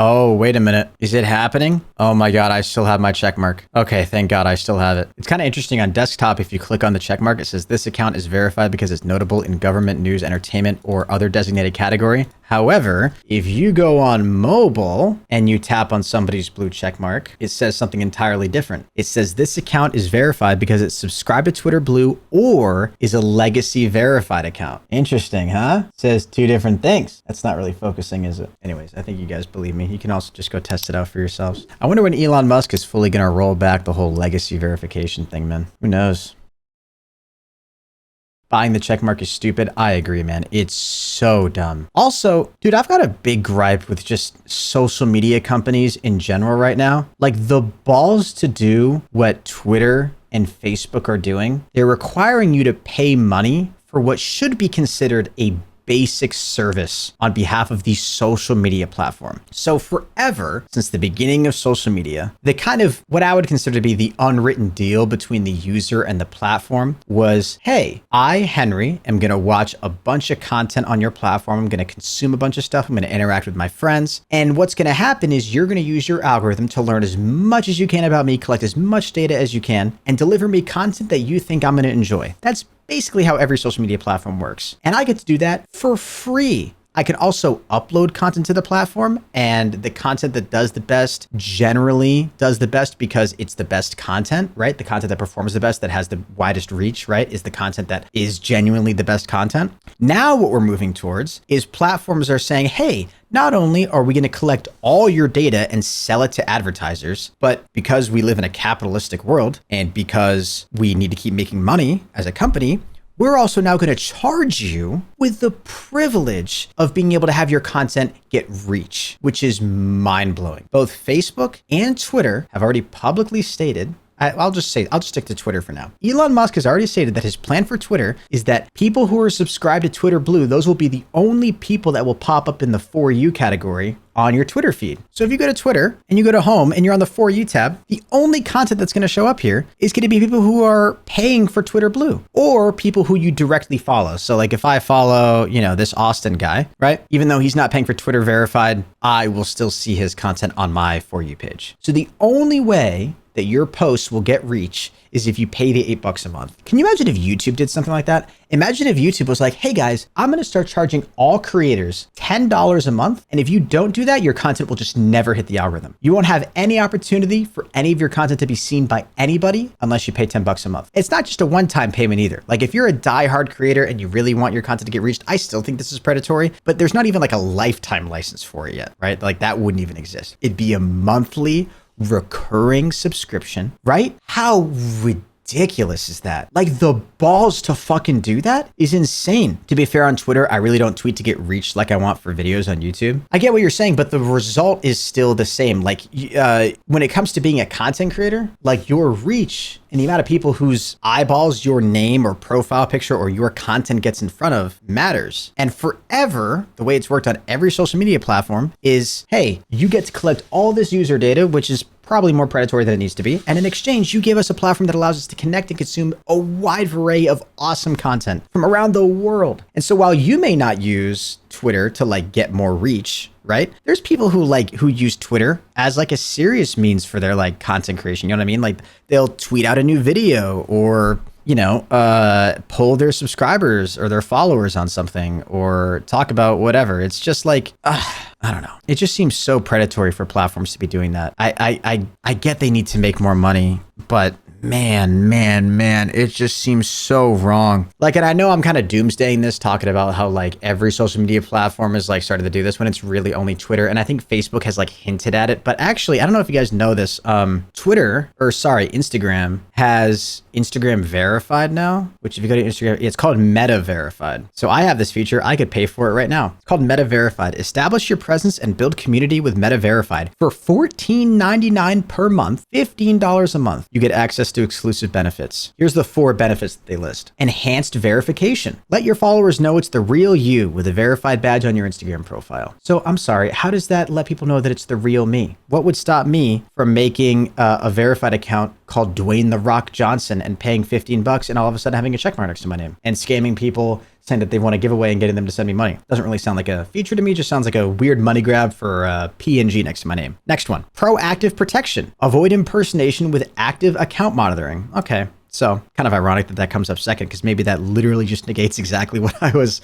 Oh, wait a minute. Is it happening? Oh my God, I still have my check mark. Okay, thank God I still have it. It's kind of interesting on desktop. If you click on the check mark, it says this account is verified because it's notable in government, news, entertainment, or other designated category. However, if you go on mobile and you tap on somebody's blue check mark, it says something entirely different. It says this account is verified because it's subscribed to Twitter Blue or is a legacy verified account. Interesting, huh? It says two different things. That's not really focusing, is it? Anyways, I think you guys believe me. You can also just go test it out for yourselves. I wonder when Elon Musk is fully going to roll back the whole legacy verification thing, man. Who knows? Buying the check mark is stupid. I agree, man. It's so dumb. Also, dude, I've got a big gripe with just social media companies in general right now. Like the balls to do what Twitter and Facebook are doing. They're requiring you to pay money for what should be considered a basic service on behalf of the social media platform. So forever, since the beginning of social media, the kind of what I would consider to be the unwritten deal between the user and the platform was, hey, I, Henry, am going to watch a bunch of content on your platform. I'm going to consume a bunch of stuff. I'm going to interact with my friends. And what's going to happen is you're going to use your algorithm to learn as much as you can about me, collect as much data as you can, and deliver me content that you think I'm going to enjoy. That's basically how every social media platform works. And I get to do that for free. I can also upload content to the platform, and the content that does the best generally does the best because it's the best content, right? The content that performs the best, that has the widest reach, right? Is the content that is genuinely the best content. Now what we're moving towards is platforms are saying, hey, not only are we going to collect all your data and sell it to advertisers, but because we live in a capitalistic world and because we need to keep making money as a company, we're also now going to charge you with the privilege of being able to have your content get reach, which is mind-blowing. Both Facebook and Twitter have already publicly stated, I'll just stick to Twitter for now. Elon Musk has already stated that his plan for Twitter is that people who are subscribed to Twitter Blue, those will be the only people that will pop up in the For You category on your Twitter feed. So if you go to Twitter and you go to home and you're on the For You tab, the only content that's going to show up here is going to be people who are paying for Twitter Blue or people who you directly follow. So like if I follow, this Austin guy, right? Even though he's not paying for Twitter verified, I will still see his content on my For You page. So the only way that your posts will get reach is if you pay the $8 a month. Can you imagine if YouTube did something like that? Imagine if YouTube was like, hey guys, I'm going to start charging all creators $10 a month. And if you don't do that, your content will just never hit the algorithm. You won't have any opportunity for any of your content to be seen by anybody unless you pay $10 a month. It's not just a one-time payment either. Like if you're a diehard creator and you really want your content to get reached, I still think this is predatory, but there's not even like a lifetime license for it yet, right? Like that wouldn't even exist. It'd be a monthly recurring subscription, right? How ridiculous is that? Like the balls to fucking do that is insane. To be fair, on Twitter, I really don't tweet to get reached like I want for videos on YouTube. I get what you're saying, but the result is still the same. Like when it comes to being a content creator, like your reach and the amount of people whose eyeballs your name or profile picture or your content gets in front of matters. And forever, the way it's worked on every social media platform is, hey, you get to collect all this user data, which is probably more predatory than it needs to be. And in exchange, you give us a platform that allows us to connect and consume a wide array of awesome content from around the world. And so while you may not use Twitter to like get more reach, right? There's people who use Twitter as like a serious means for their like content creation. You know what I mean? Like they'll tweet out a new video or poll their subscribers or their followers on something or talk about whatever. It's just like, I don't know. It just seems so predatory for platforms to be doing that. I get they need to make more money, but man, it just seems so wrong. Like, and I know I'm kind of doomsdaying this, talking about how like every social media platform is like started to do this when it's really only Twitter. And I think Facebook has like hinted at it, but actually, I don't know if you guys know this. Instagram has Instagram verified now, which if you go to Instagram, it's called Meta verified. So I have this feature. I could pay for it right now. It's called Meta verified. Establish your presence and build community with Meta verified for $14.99 per month, $15 a month. You get access to exclusive benefits. Here's the 4 benefits that they list. Enhanced verification. Let your followers know it's the real you with a verified badge on your Instagram profile. So I'm sorry, how does that let people know that it's the real me? What would stop me from making a verified account called Dwayne The Rock Johnson and paying $15 and all of a sudden having a check mark next to my name and scamming people saying that they want to give away and getting them to send me money. Doesn't really sound like a feature to me. Just sounds like a weird money grab for PNG next to my name. Next one, proactive protection. Avoid impersonation with active account monitoring. Okay. So kind of ironic that comes up second, because maybe that literally just negates exactly what I was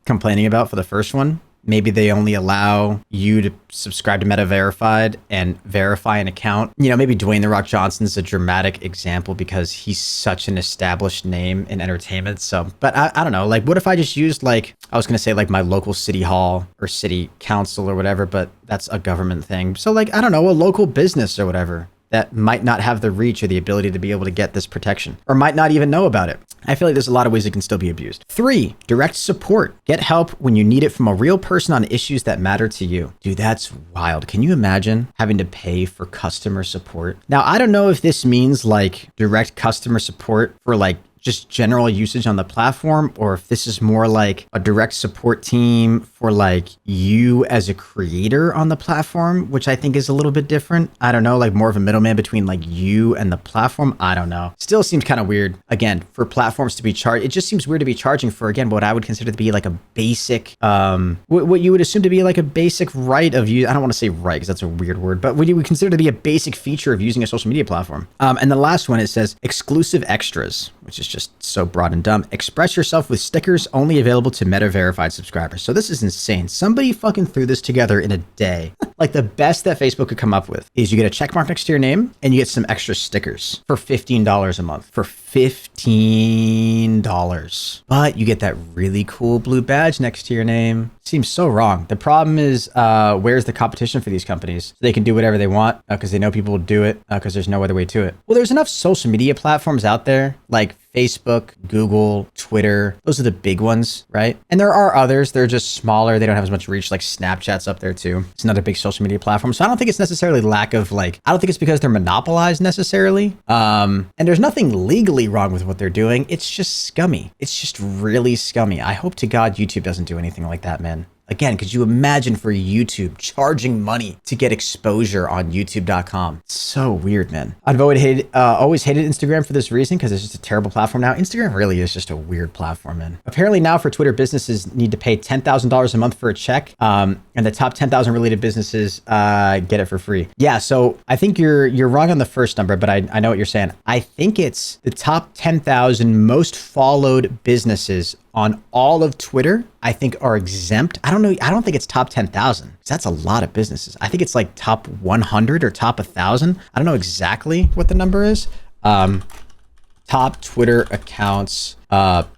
complaining about for the first one. Maybe they only allow you to subscribe to Meta Verified and verify an account. You know, maybe Dwayne The Rock Johnson's a dramatic example because he's such an established name in entertainment. So, but I don't know, like, what if I just used, like, I was going to say like my local city hall or city council or whatever, but that's a government thing. So like, I don't know, a local business or whatever that might not have the reach or the ability to be able to get this protection, or might not even know about it. I feel like there's a lot of ways it can still be abused. 3, direct support. Get help when you need it from a real person on issues that matter to you. Dude, that's wild. Can you imagine having to pay for customer support? Now, I don't know if this means like direct customer support for like just general usage on the platform, or if this is more like a direct support team for like you as a creator on the platform, which I think is a little bit different. I don't know, like more of a middleman between like you and the platform. I don't know. Still seems kind of weird. Again, for platforms to be charged, it just seems weird to be charging for, again, what I would consider to be like a basic, what you would assume to be like a basic right of use. I don't want to say right because that's a weird word, but what you would consider to be a basic feature of using a social media platform. And the last one, it says exclusive extras, which is just so broad and dumb. Express yourself with stickers only available to Meta Verified subscribers. So this is insane. Somebody fucking threw this together in a day. Like the best that Facebook could come up with is you get a check mark next to your name and you get some extra stickers for $15 a month. For $15. But you get that really cool blue badge next to your name. Seems so wrong. The problem is, where's the competition for these companies? So they can do whatever they want because they know people will do it because there's no other way to it. Well, there's enough social media platforms out there like Facebook, Google, Twitter. Those are the big ones, right? And there are others. They're just smaller. They don't have as much reach, like Snapchat's up there too. It's another big social media platform. So I don't think it's necessarily lack of like, I don't think it's because they're monopolized necessarily. And there's nothing legally wrong with what they're doing. It's just scummy. It's just really scummy. I hope to God YouTube doesn't do anything like that, man. Again, could you imagine for YouTube charging money to get exposure on youtube.com? It's so weird, man. I've always hated Instagram for this reason because it's just a terrible platform now. Instagram really is just a weird platform, man. Apparently now for Twitter, businesses need to pay $10,000 a month for a check. And the top 10,000 related businesses get it for free. Yeah, so I think you're wrong on the first number, but I know what you're saying. I think it's the top 10,000 most followed businesses on all of Twitter, I think are exempt. I don't know. I don't think it's top 10,000 because that's a lot of businesses. I think it's like top 100 or top 1,000. I don't know exactly what the number is. Top Twitter accounts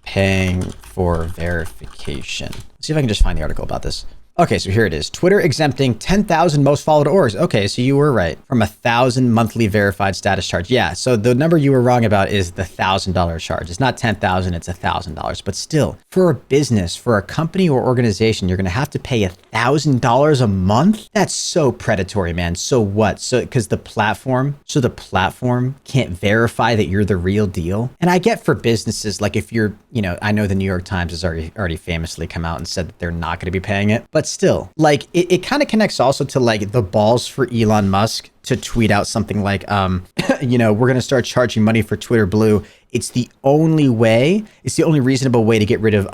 paying for verification. Let's see if I can just find the article about this. Okay, so here it is. Twitter exempting 10,000 most followed orgs. Okay, so you were right. From 1,000 monthly verified status charge. Yeah, so the number you were wrong about is the $1,000 charge. It's not 10,000, it's $1,000. But still, for a business, for a company or organization, you're going to have to pay $1,000 a month? That's so predatory, man. So what? So because the platform can't verify that you're the real deal. And I get for businesses, like if you're, I know the New York Times has already famously come out and said that they're not going to be paying it. But still, like it kind of connects also to like the balls for Elon Musk to tweet out something like, we're going to start charging money for Twitter Blue. It's the only reasonable way to get rid of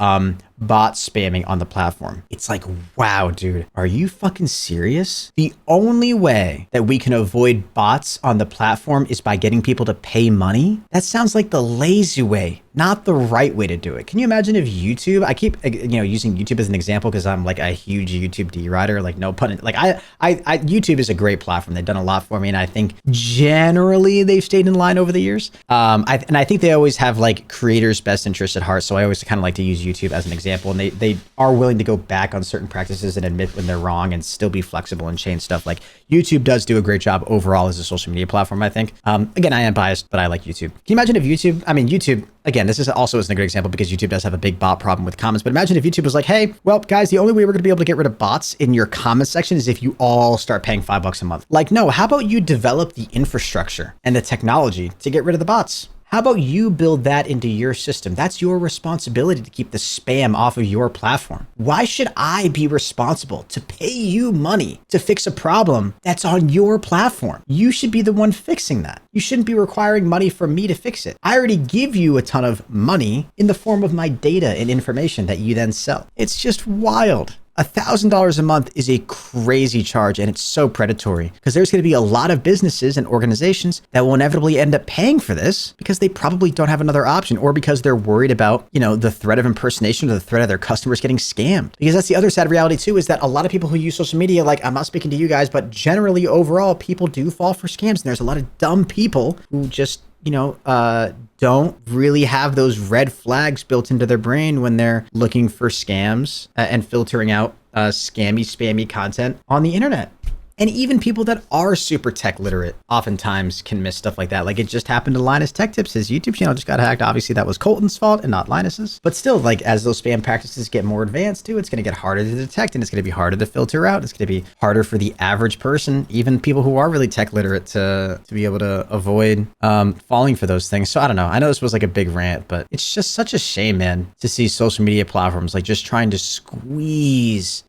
bot spamming on the platform. It's like, wow, dude, are you fucking serious? The only way that we can avoid bots on the platform is by getting people to pay money? That sounds like the lazy way, not the right way to do it. Can you imagine if YouTube, I keep, using YouTube as an example because I'm like a huge YouTube D-rider, like no pun, like YouTube is a great platform. They've done a lot for me. And I think generally they've stayed in line over the years. I think they always have like creators' best interests at heart. So I always kind of like to use YouTube as an example. And they are willing to go back on certain practices and admit when they're wrong and still be flexible and change stuff. Like YouTube does do a great job overall as a social media platform, I think. Again, I am biased, but I like YouTube. Can you imagine if YouTube, again, this is also isn't a good example because YouTube does have a big bot problem with comments, but imagine if YouTube was like, hey, well, guys, the only way we're going to be able to get rid of bots in your comment section is if you all start paying $5 a month. Like, no, how about you develop the infrastructure and the technology to get rid of the bots? How about you build that into your system? That's your responsibility to keep the spam off of your platform. Why should I be responsible to pay you money to fix a problem that's on your platform? You should be the one fixing that. You shouldn't be requiring money from me to fix it. I already give you a ton of money in the form of my data and information that you then sell. It's just wild. $1,000 a month is a crazy charge, and it's so predatory because there's going to be a lot of businesses and organizations that will inevitably end up paying for this because they probably don't have another option, or because they're worried about, the threat of impersonation or the threat of their customers getting scammed. Because that's the other sad reality too, is that a lot of people who use social media, like, I'm not speaking to you guys, but generally overall, people do fall for scams. And there's a lot of dumb people who just don't really have those red flags built into their brain when they're looking for scams and filtering out spammy content on the internet. And even people that are super tech literate oftentimes can miss stuff like that. Like, it just happened to Linus Tech Tips. His YouTube channel just got hacked. Obviously, that was Colton's fault and not Linus's. But still, like, as those spam practices get more advanced too, it's going to get harder to detect, and it's going to be harder to filter out. It's going to be harder for the average person, even people who are really tech literate, to be able to avoid falling for those things. So I don't know. I know this was like a big rant, but it's just such a shame, man, to see social media platforms like just trying to squeeze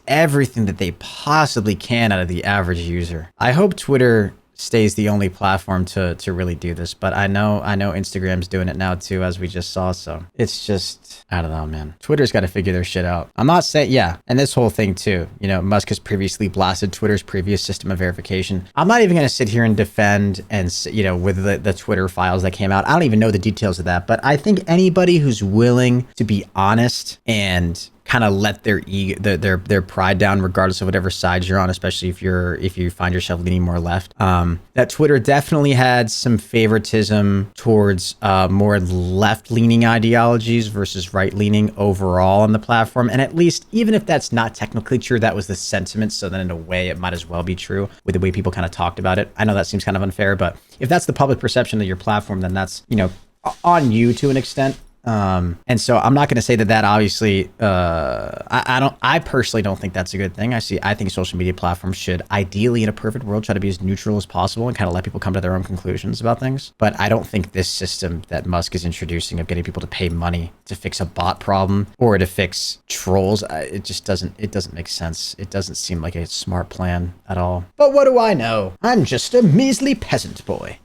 everything that they possibly can out of the average user. I hope Twitter stays the only platform to really do this, but I know Instagram's doing it now too, as we just saw. So it's just, I don't know, man. Twitter's got to figure their shit out. I'm not saying, and this whole thing too, Musk has previously blasted Twitter's previous system of verification. I'm not even going to sit here and defend and, with the Twitter files that came out. I don't even know the details of that, but I think anybody who's willing to be honest and kind of let their ego, their pride down, regardless of whatever side you're on, especially if you find yourself leaning more left. That Twitter definitely had some favoritism towards more left-leaning ideologies versus right-leaning overall on the platform. And at least, even if that's not technically true, that was the sentiment. So then in a way, it might as well be true with the way people kind of talked about it. I know that seems kind of unfair, but if that's the public perception of your platform, then that's, on you to an extent. And so I'm not going to say that obviously, I personally don't think that's a good thing. I think social media platforms should ideally, in a perfect world, try to be as neutral as possible and kind of let people come to their own conclusions about things. But I don't think this system that Musk is introducing of getting people to pay money to fix a bot problem or to fix trolls, it doesn't make sense. It doesn't seem like a smart plan at all. But what do I know? I'm just a measly peasant boy.